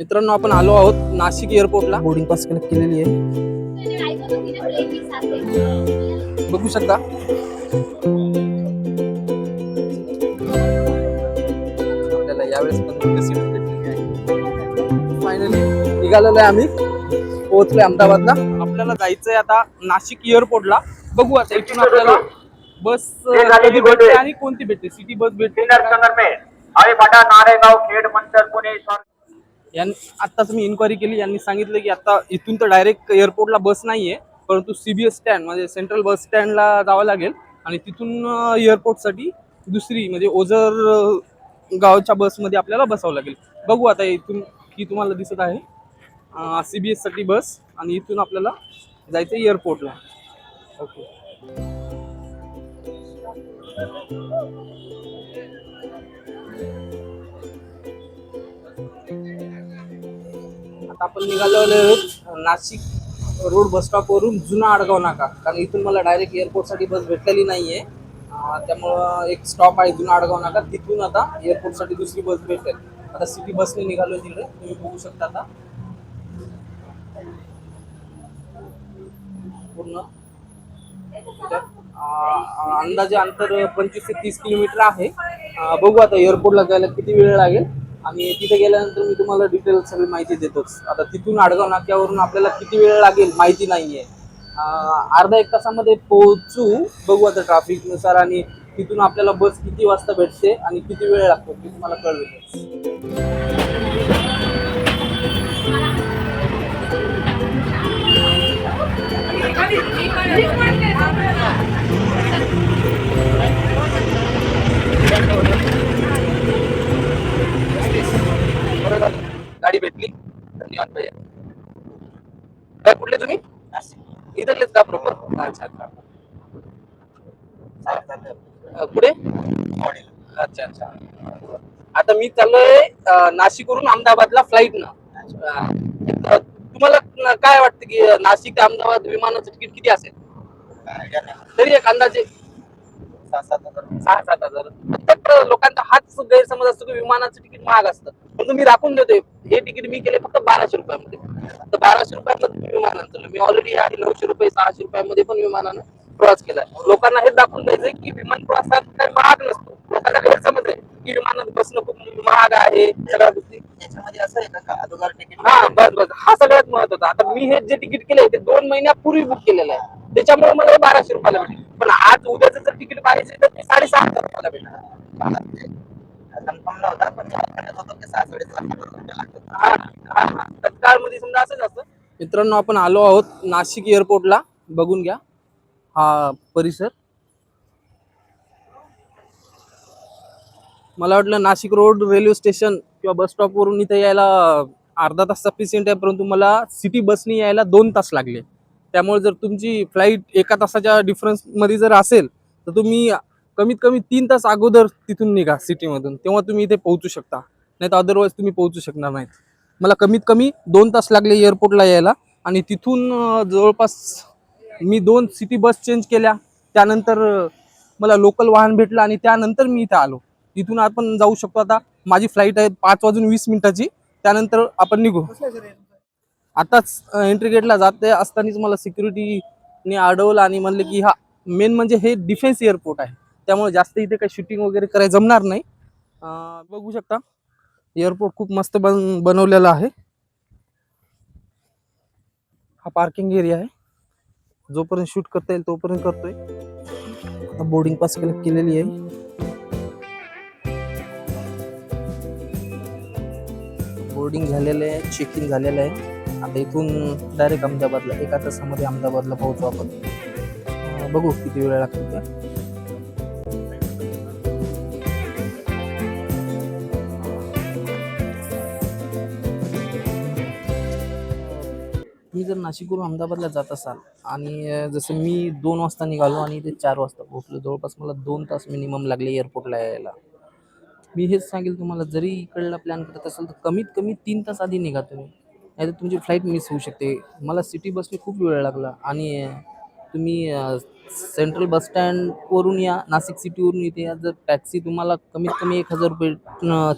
मित्रांनो, आपण आलो आहोत नाशिक एअरपोर्टला. बोर्डिंग पास कनेक्ट केलेली आहे, बघू शकता. आपल्याला यावेळेस पण सीट भेटलेली आहे. फायनली निघालेलो आहे, आम्ही पोहोचलोय अहमदाबादला. आपल्याला जायचंय आता नाशिक एअरपोर्टला. बघू आता इथून आपल्याला बस कधी भेटते आणि कोणती भेटते. सिटी बस भेटते. नारेगाव खेड मंचर पुणे. आत्ताच मी इन्क्वायरी केली. यांनी सांगितलं की आता इथून तर डायरेक्ट एअरपोर्टला बस नाहीये, परंतु सीबीएस स्टँड म्हणजे सेंट्रल बस स्टँडला जावं लागेल आणि तिथून एअरपोर्टसाठी दुसरी म्हणजे ओझर गावच्या बसमध्ये आपल्याला बसावं लागेल. बघू आता इथून ही तुम्हाला दिसत आहे सीबीएस साठी बस आणि इथून आपल्याला जायचं एअरपोर्टला. ओके. आता आपण निघालो आहोत नाशिक रोड बस स्टॉप वरून जुना आडगाव नाका, कारण इथून मला डायरेक्ट एअरपोर्टसाठी बस भेटलेली नाहीये. त्यामुळं एक स्टॉप आहे जुना आडगाव नाका, तिथून आता एअरपोर्टसाठी दुसरी बस भेटेल. आता सिटी बसने निघालो तिकडे, तुम्ही बघू शकता. आता पूर्ण अंदाजे अंतर 25 ते 30 किलोमीटर आहे. बघू आता एअरपोर्टला जायला किती वेळ लागेल आणि तिथे गेल्यानंतर मी तुम्हाला डिटेल सगळी माहिती देतोच. आता तिथून आडगाव नाक्यावरून आपल्याला किती वेळ लागेल माहिती नाहीये. अर्धा एक तासामध्ये पोहोचू. बघू आता ट्रॅफिक नुसार आणि तिथून आपल्याला बस किती वाजता भेटते आणि किती वेळ लागतो ते तुम्हाला कळवेल. गाडी भेटली, धन्यवाद भैया. काय कुठले तुम्ही? इथलेच का प्रॉपर? अच्छा अच्छा. पुढे? अच्छा अच्छा. आता मी चाललोय नाशिकवरून अहमदाबादला फ्लाईट न. तुम्हाला काय वाटतं की नाशिक ते अहमदाबाद विमानाचं तिकीट किती असेल तरी एक अंदाजे? 6-7 हजार. फक्त लोकांचा हाच गैरसमज असतो की विमानाचं तिकीट महाग असतं, पण मी दाखवून देतोय. हे तिकीट मी केले फक्त 1200 रुपयामध्ये. तर 1200 रुपयामध्ये विमानानं चाललो मी. ऑलरेडी आधी 900 रुपये 600 रुपयामध्ये पण विमानानं प्रवास केलाय. लोकांना हे दाखवून द्यायचंय की विमान प्रवासात काही महाग नसतो. लोकांना गैरसमज आहे की विमानात बसणं खूप महाग आहे. सगळ्या गोष्टी याच्यामध्ये असं आहे का अगोदर तिकीट? हा बस बस, हा सगळ्यात महत्वाचा. आता मी हे जे तिकीट केलंय ते 2 महिन्यापूर्वी बुक केलेलं आहे, त्याच्यामुळे मला 1200 रुपयाला भेटेल. पण आज उद्याचं जर तिकीट पाहिजे तर ते 6,500 रुपयाला भेटेल. तत्काळ मध्ये समजा असंच असतं. मित्रांनो, आपण आलो आहोत नाशिक एअरपोर्टला. बघून घ्या हा परिसर. मला वाटलं नाशिक रोड रेल्वे स्टेशन किंवा बस स्टॉप वरून इथे यायला अर्धा तास सफिशियंट आहे, परंतु मला सिटी बसनी यायला 2 तास लागले. त्यामुळे जर तुमची फ्लाईट 1 तासाच्या डिफरन्स मध्ये जर असेल तर तुम्ही कमीत कमी 3 तास अगोदर तिथून निघा सिटीमधून, तेव्हा तुम्ही इथे पोहोचू शकता. नाही तर अदरवाईज तुम्ही पोहोचू शकणार नाहीत. मला कमीत कमी 2 तास लागले एअरपोर्टला यायला आणि तिथून जवळपास मी 2 सिटी बस चेंज केल्या. त्यानंतर मला लोकल वाहन भेटलं आणि त्यानंतर मी इथे आलो. इथून आपण जाऊ शकतो. आता माझी फ्लाईट आहे 5:20 त्यानंतर आपण निघू. आताच एंट्री गेटला जाते असतानाच मला सिक्युरिटीने अडवलं आणि म्हणले की हा मेन म्हणजे हे डिफेन्स एअरपोर्ट आहे, त्यामुळे जास्त इथे काही शूटिंग वगैरे करायला जमणार नाही. बघू शकता एअरपोर्ट खूप मस्त बनवलेला आहे. हा पार्किंग एरिया आहे. जोपर्यंत शूट करता येईल तोपर्यंत करतोय. आता बोर्डिंग पास कलेक्ट केलेली आहे. बोर्डिंग झालेलं आहे, चेक इन झालेलं आहे. आता इथून डायरेक्ट अहमदाबादला 1 तासामध्ये अहमदाबादला पोहोचू आपण. बघू किती वेळ लागतो ते. मी जर नाशिकवरून अहमदाबादला जात असाल आणि जसं मी 2 वाजता निघालो आणि ते 4 वाजता पोहोचलो, जवळपास मला 2 तास मिनिमम लागले एअरपोर्टला यायला. मी हेच सांगेल तुम्हाला, जरी इकडला प्लॅन करत असाल तर कमीत कमी 3 तास आधी निघा तुम्ही, नाहीतर तुमची फ्लाईट मिस होऊ शकते. मला सिटी बसने खूप वेळ लागला आणि तुम्ही सेंट्रल बस स्टँडवरून या, नाशिक सिटीवरून इथे या, जर टॅक्सी तुम्हाला कमीत कमी 1,000 रुपये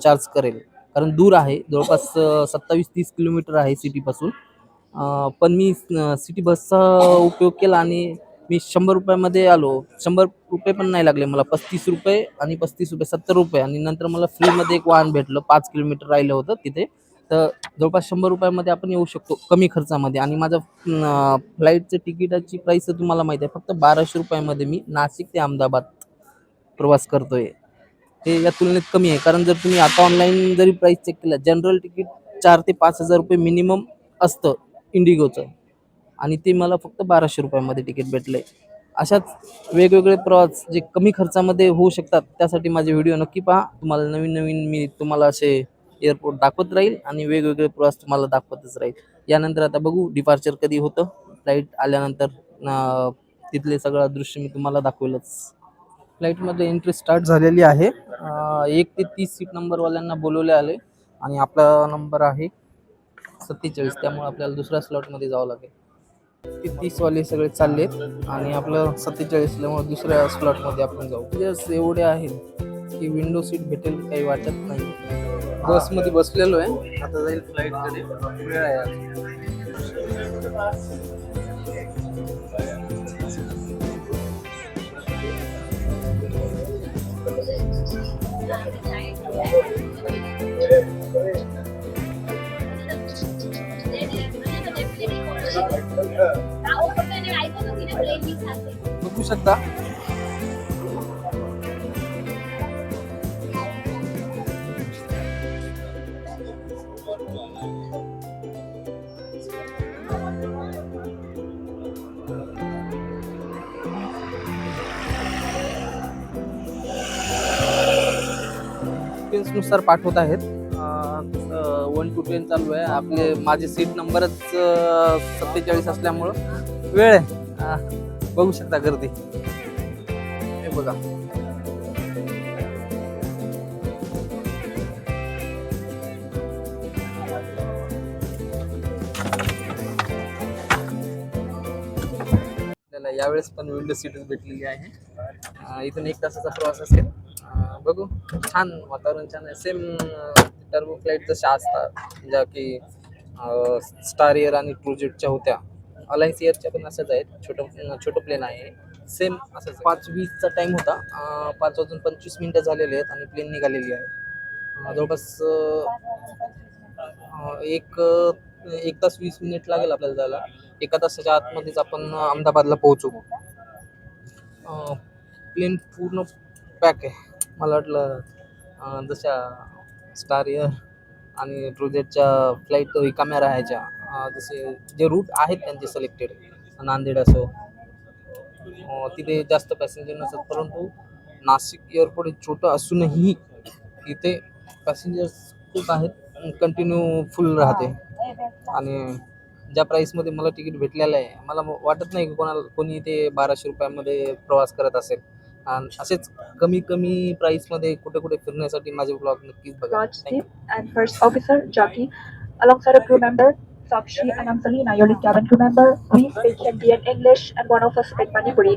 चार्ज करेल. कारण दूर आहे, जवळपास 27-30 किलोमीटर आहे सिटीपासून. पण मी सिटी बसचा उपयोग केला आणि मी 100 रुपयामध्ये आलो. 100 रुपये पण नाही लागले मला, 35 रुपये आणि 35 रुपये 70 रुपये, आणि नंतर मला फ्रीमध्ये एक वाहन भेटलं. 5 किलोमीटर राहिलं होतं तिथे. तर जवळपास 100 रुपयामध्ये आपण येऊ शकतो कमी खर्चामध्ये. आणि माझं फ्लाईटचं तिकिटाची प्राईस तर तुम्हाला माहिती आहे, फक्त 1200 रुपयामध्ये मी नाशिक ते अहमदाबाद प्रवास करतोय. हे या तुलनेत कमी आहे. कारण जर तुम्ही आता ऑनलाईन जरी प्राईस चेक केला, जनरल तिकीट 4 ते 5 हजार रुपये मिनिमम असतं इंडिगोचं, आणि ते मला फक्त 1200 रुपयामध्ये तिकीट भेटलंय. अशाच वेगवेगळे प्रवास जे कमी खर्चामध्ये होऊ शकतात, त्यासाठी माझे व्हिडिओ नक्की पहा. तुम्हाला नवीन नवीन मी तुम्हाला असे एअरपोर्ट दाखवत राहील आणि वेगवेगळे प्रवास तुम्हाला दाखवतच राहील. यानंतर आता बघू डिपार्चर कधी होतं. फ्लाईट आल्यानंतर तिथले सगळं दृश्य मी तुम्हाला दाखवेलच. फ्लाईटमध्ये एंट्री स्टार्ट झालेली आहे. 1 ते 30 सीट नंबरवाल्यांना बोलवले आले आणि आपला नंबर आहे 47, त्यामुळे आपल्याला दुसऱ्या स्लॉटमध्ये जावं लागेल. ते 30 वाले सगळे चाललेत आणि आपलं 47 असल्यामुळे दुसऱ्या स्लॉटमध्ये आपण जाऊ. जस्ट एवढे आहेत की विंडो सीट भेटेल काही वाटत नाही. बसमध्ये बसलेलो आहे, आता जाईल फ्लाईटकडे, वेळ आहे आज. बघू शकता नुसार पाठवत आहेत. 1 to 10 चालू आहे. माझे सीट नंबरच 47 असल्यामुळं वेळ आहे. बघू शकता गर्दी, हे बघा. आपल्याला यावेळेस पण विंडो सीटच भेटलेली आहे. इथून 1 तासाचा प्रवास असेल. बघू, छान वातावरण, छान आहे. सेम टर्बो फ्लाईट जशा असतात, ज्या की स्टार एअर आणि ट्रूजेटच्या होत्या, अलायन्स एअरच्या पण अशाच आहेत. छोटं प्लेन आहे, सेम असंच. 5:20चा टाईम होता. 5:25 झालेले आहेत आणि प्लेन निघालेली आहे. जवळपास एक तास 20 मिनिट लागेल आपल्याला जायला. 1 तासाच्या आतमध्येच आपण अहमदाबादला पोहोचू. प्लेन पूर्ण पॅक आहे. मला वाटलं जशा स्टार एअर आणि ट्रूजेटच्या फ्लाईट रिकाम्या राहायच्या, जसे जे रूट आहेत त्यांचे सिलेक्टेड, नांदेड असो, तिथे जास्त पॅसेंजर नसतात. परंतु नाशिक एअरपोर्ट हे छोटं असूनही इथे पॅसेंजर्स खूप आहेत, कंटिन्यू फुल राहते. आणि ज्या प्राईसमध्ये मला तिकीट भेटलेलं आहे, मला वाटत नाही की कोणी इथे 1200 रुपयामध्ये प्रवास करत असेल. आणि असेच कमी प्राईसमध्ये कुठे कुठे फिरण्यासाठी माझे ब्लॉग नक्कीच बघा. And first officer Jackie, alongside a crew member Sakshi and Amsalina, your cabin crew member. We speak Hindi and English, and one of us speak Manipuri.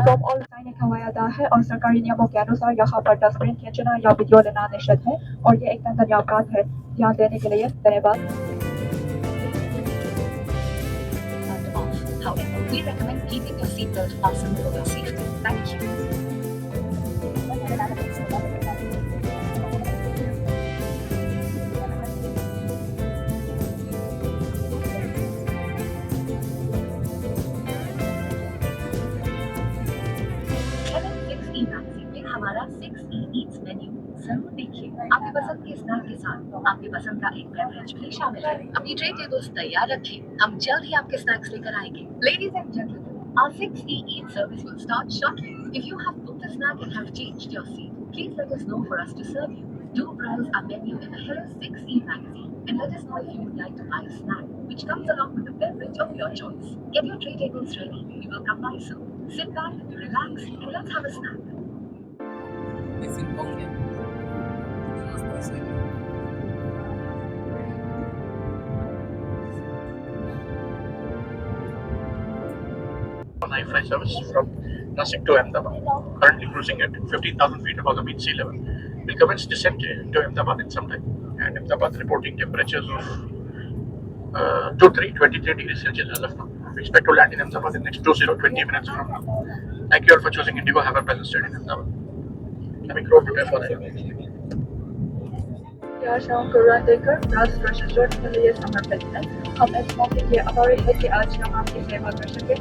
From all एक हवाई अड्डा है और सरकारी नियमों के अनुसार यहाँ पर तस्वीरें खींचना या वीडियो लेना निषिद्ध है और ये एक दंडनीय अपराध है. ध्यान देने के लिए धन्यवाद. However, we recommend keeping your seatbelt fastened for your safety. Thank you. हमारा 6E Eats मेन्यू जरूर देखिए. आपकी पसंद के स्नैक के साथ आपकी पसंद का एक बेवरेज भी शामिल है. अपनी ट्रे टेबल्स तैयार रखें, हम जल्द ही आपके स्नैक्स लेकर आएंगे. Ladies and gentlemen, our 6E Eats service will start shortly. If you have booked a snack and have changed your seat, please let us know for us to serve you. Do browse our menu in the Herald 6E magazine and let us know if you would like to buy a snack which comes along with a beverage of your choice. Get your tray tables ready. We will come by soon. Sit back, relax, and let's have a snack. Night flight service from Nasik to Ahmedabad, currently cruising at 15,000 feet above the mean sea level. We'll commence descent to Ahmedabad in some time, and if Ahmedabad reporting temperatures of 23 degrees Celsius as of now. We expect to land in Ahmedabad in next 20 minutes from now. Thank you all for choosing Indigo. Have a pleasant stay in Ahmedabad. Let me go prepare for that. यहाँ शाम को run देकर रात प्रशिक्षण के लिए समर्पित है। हम इस मौके की आभारी है कि आज हम आपकी सेवा कर सके।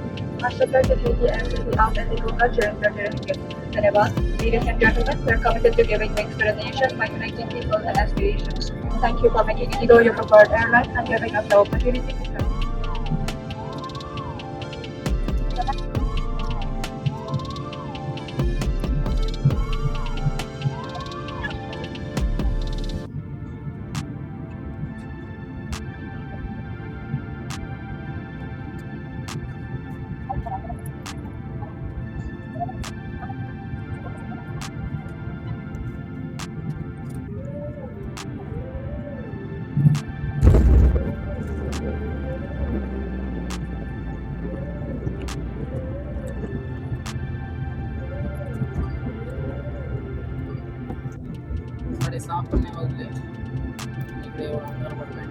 आशा करते हैं कि ऐसे ही आप इंडिगो का चयन करते रहेंगे। धन्यवाद। Ladies and gentlemen, we are committed to giving wings to the nation by connecting people and aspirations. Thank you for making Indigo your preferred airline and giving us the opportunity to serve. साडेसहा पडणे वाजले इकडे एवढा अंधार पडलाय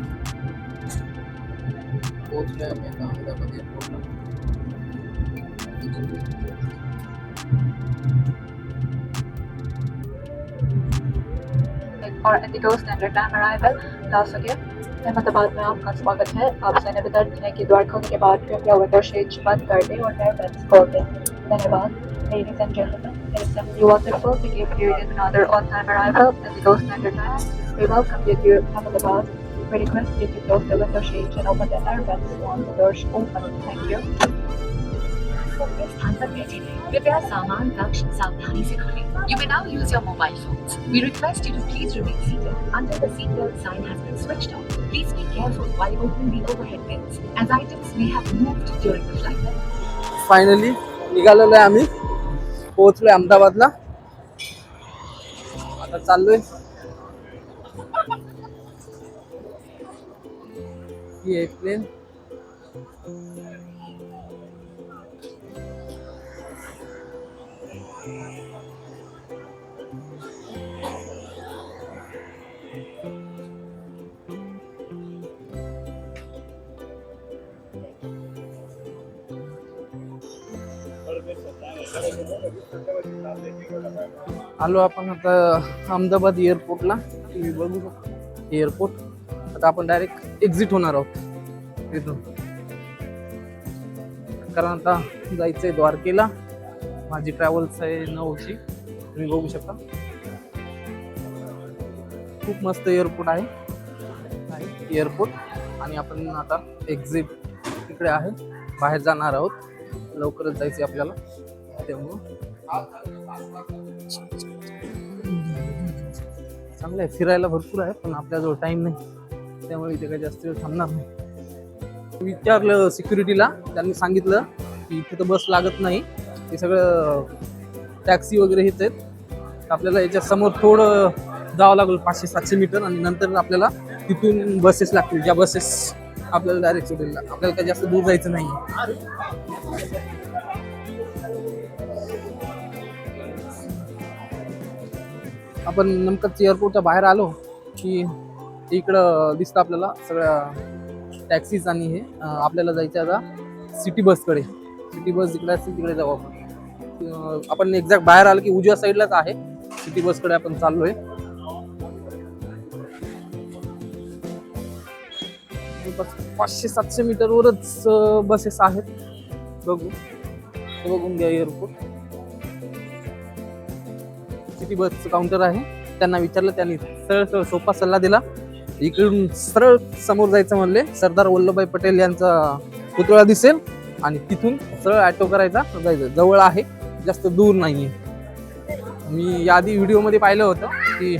पोहोचलोय आम्ही आता अहमदाबाद एअरपोर्टला और इंडिगो स्टैंडर्ड टाइम अराइवल लासोगे अहमदाबाद में आपका स्वागत है। आपसे निवेदन है कि द्वार खोलने के बाद कृपया विंडो शेड बंद कर दें और एयरबैग्स खोल दें। धन्यवाद। Ladies and gentlemen, it is simply wonderful to give you yet another on-time arrival at Indigo Standard Time. We welcome you to Ahmedabad. We request you to close the window shades and open the airbags once the doors open. Thank you. स्थान पर बैठे हैं। कृपया सामान कक्ष सावधानी से खोलें। You may now use your mobile phones. We request you to please remain seated until the seatbelt sign has been switched off. Please be careful while opening the overhead bins, as items may have moved during the flight. Finally निघालेलो आहे आम्ही पोहोचलोय अहमदाबादला आता चाललोय ही आहे plain आलो आपण आता अहमदाबाद एअरपोर्टला तुम्ही बघू शकता एअरपोर्ट आता आपण डायरेक्ट एक्झिट होणार आहोत तिथून कारण आता जायचंय द्वारकेला माझी ट्रॅव्हल्स आहे 9ची तुम्ही बघू शकता खूप मस्त एअरपोर्ट आहे एअरपोर्ट आणि आपण आता एक्झिट इकडे आहे बाहेर जाणार आहोत लवकरच जायचे आपल्याला त्यामुळं चांगलं आहे फिरायला भरपूर आहे पण आपल्याजवळ टाइम नाही त्यामुळे इथे काही जास्त वेळ थांबणार नाही विचारलं सिक्युरिटीला त्यांनी सांगितलं की इथे तर बस लागत नाही हे सगळं टॅक्सी वगैरे हेच आहेत आपल्याला याच्या समोर थोडं जावं लागेल 500-700 मीटर आणि नंतर आपल्याला तिथून बसेस लागतील ज्या बसेस आपल्याला डायरेक्ट सोडेल आपल्याला काही जास्त दूर जायचं नाही आपण नेमकंच एअरपोर्टच्या बाहेर आलो की इकडं दिसतं आपल्याला सगळ्या टॅक्सीज आणि हे आपल्याला जायचं आता सिटी बसकडे सिटी बस जिकडे असतील तिकडे जाऊ आपण एक्झॅक्ट बाहेर आलो की उजव्या साईडलाच आहे सिटी बसकडे आपण चाललोय जवळपास 500-700 मीटरवरच बसेस आहेत बघून घ्या एअरपोर्ट सिटी बसचं काउंटर आहे त्यांना विचारलं त्यांनी सरळ सोपा सल्ला दिला इकडून सरळ समोर जायचं म्हणले सरदार वल्लभभाई पटेल यांचा पुतळा दिसेल आणि तिथून सरळ ऑटो करायचा जायचं जवळ आहे जास्त दूर नाहीये मी याआधी व्हिडिओमध्ये पाहिलं होतं की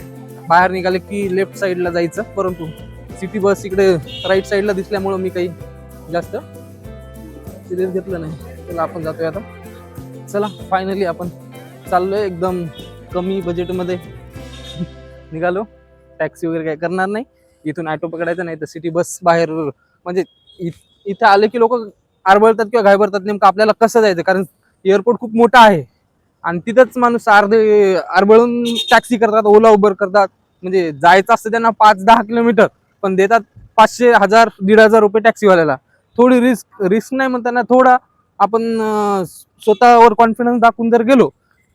बाहेर निघाले की लेफ्ट साईडला जायचं परंतु सिटी बस इकडे राईट साईडला दिसल्यामुळं मी काही जास्त सिरियस घेतलं नाही चला आपण जातोय आता चला फायनली आपण चाललोय एकदम कमी बजेटमध्ये निघालो टॅक्सी वगैरे काही करणार नाही इथून ऑटो पकडायचं नाही तर सिटी बस बाहेर म्हणजे इथे आले की लोक आरबळतात किंवा घाबरतात नेमकं आपल्याला कसं जायचं कारण एअरपोर्ट खूप मोठा आहे आणि तिथंच माणूस अर्धे आरबळून टॅक्सी करतात ओला उबर करतात म्हणजे जायचं असतं त्यांना 5-10 किलोमीटर, पण देतात 500, 1000, 1500 रुपये टॅक्सीवाल्याला. थोडी रिस्क नाही म्हणताना थोडा आपण स्वतःवर कॉन्फिडन्स दाखवून जर गेलो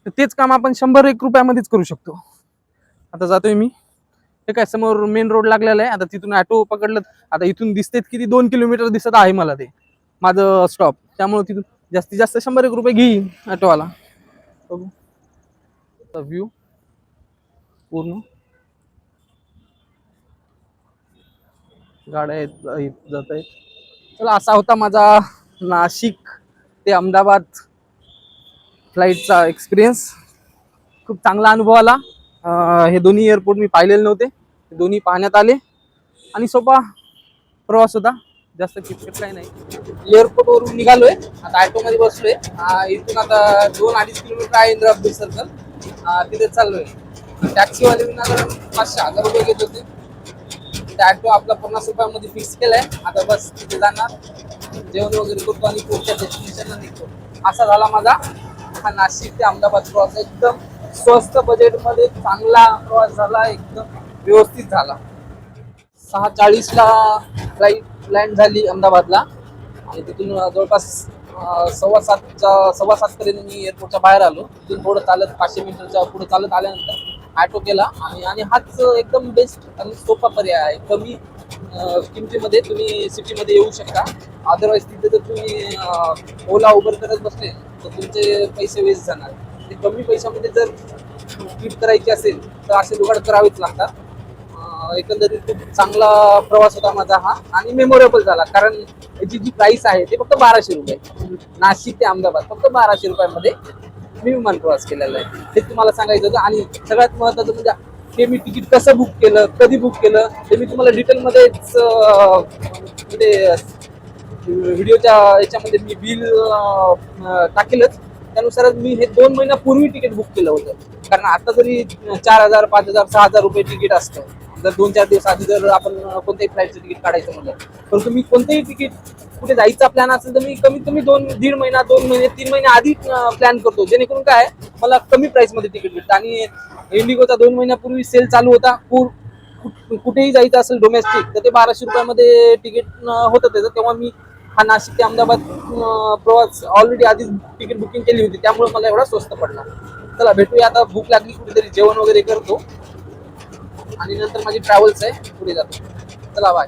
तर तेच काम आपण 100-1 रुपयामध्येच करू शकतो. आता जातोय मी, हे काय समोर मेन रोड लागलेला आहे. आता तिथून ऑटो पकडलं, आता इथून दिसतेत किती 2 किलोमीटर दिसत आहे मला ते माझं स्टॉप, त्यामुळे तिथून जास्तीत जास्त 100-1 रुपये घेईन ऑटोवाला. बघू व्ह्यू पूर्ण गाड्या जात आहेत. चला, असा होता माझा नाशिक ते अहमदाबाद फ्लाईटचा एक्सपिरियन्स. खूप चांगला अनुभव आला. हे दोन्ही एअरपोर्ट मी पाहिलेले नव्हते, दोन्ही पाहण्यात आले आणि सोपा प्रवास होता, जास्त किचकट काही नाही. एअरपोर्ट वरून निघालोय, आता ऑटो मध्ये बसलोय. इथून आता 2-2.5 किलोमीटर आहे इंदिरा ब्रिज सर्कल, तिथे चाललोय. टॅक्सीवाले विनाकारण 500-1000 रुपये घेत होते. ऑटो आपला 50 रुपयामध्ये फिक्स केलाय. आता बस तिथे जाणार, जेवण वगैरे करतो आणि पुढच्या डेस्टिनेशनला निघतो. असा झाला माझा हा नाशिक ते अहमदाबाद प्रवास. एकदम स्वस्त बजेटमध्ये चांगला प्रवास झाला, एकदम व्यवस्थित झाला. 6:40ला फ्लाईट लँड झाली अहमदाबादला आणि तिथून जवळपास 6:15 पर्यंत मी एअरपोर्टच्या बाहेर आलो. तिथून थोडं चालत 500 मीटरच्या पुढे चालत आल्यानंतर ऑटो केला आणि हाच एकदम बेस्ट आणि सोपा पर्याय आहे. कमी किमतीमध्ये तुम्ही सिटीमध्ये येऊ शकता. अदरवाईज तिथे जर तुम्ही ओला उबर करत बसले तर तुमचे पैसे वेस्ट जाणार. ते कमी पैशामध्ये जर ट्रिप करायची असेल तर असे जुगाड करावेच लागतात. एकंदरीत खूप चांगला प्रवास होता माझा हा आणि मेमोरेबल झाला, कारण याची जी प्राइस आहे ते फक्त 1200 रुपये. नाशिक ते अहमदाबाद फक्त 1200 रुपयामध्ये मी विमान प्रवास केलेला आहे, हे तुम्हाला सांगायचं होतं. आणि सगळ्यात महत्त्वाचं म्हणजे हे मी तिकीट कसं बुक केलं, कधी बुक केलं ते मी तुम्हाला डिटेलमध्येच म्हणजे व्हिडिओच्या याच्यामध्ये मी बिल टाकेलच. त्यानुसारच मी हे 2 महिन्यापूर्वी तिकीट बुक केलं होतं, कारण आता जरी 4000, 5000, 6000 रुपये तिकीट असतं जर 2-4 दिवस आधी जर आपण कोणत्याही फ्लाईटचं तिकीट काढायचं म्हणलं. परंतु मी कोणतेही तिकीट कुठे जायचा प्लॅन असेल तर मी कमीत कमी 1.5 महिना, 2 महिने, 3 महिने आधी प्लॅन करतो, जेणेकरून काय मला कमी प्राइसमध्ये तिकीट भेटतं. आणि इंडिगोचा 2 महिन्यापूर्वी सेल चालू होता. कुठेही जायचं असेल डोमेस्टिक तर ते 1200 रुपयामध्ये तिकीट होतं त्याचं. तेव्हा मी हा नाशिक ते अहमदाबाद प्रवास ऑलरेडी आधीच तिकीट बुकिंग केली होती, त्यामुळे मला एवढा स्वस्त पडला. चला भेटूया, आता भूक लागली, कुठेतरी जेवण वगैरे करतो आणि नंतर माझी ट्रॅव्हल्स आहे, पुढे जातो. चला बाय.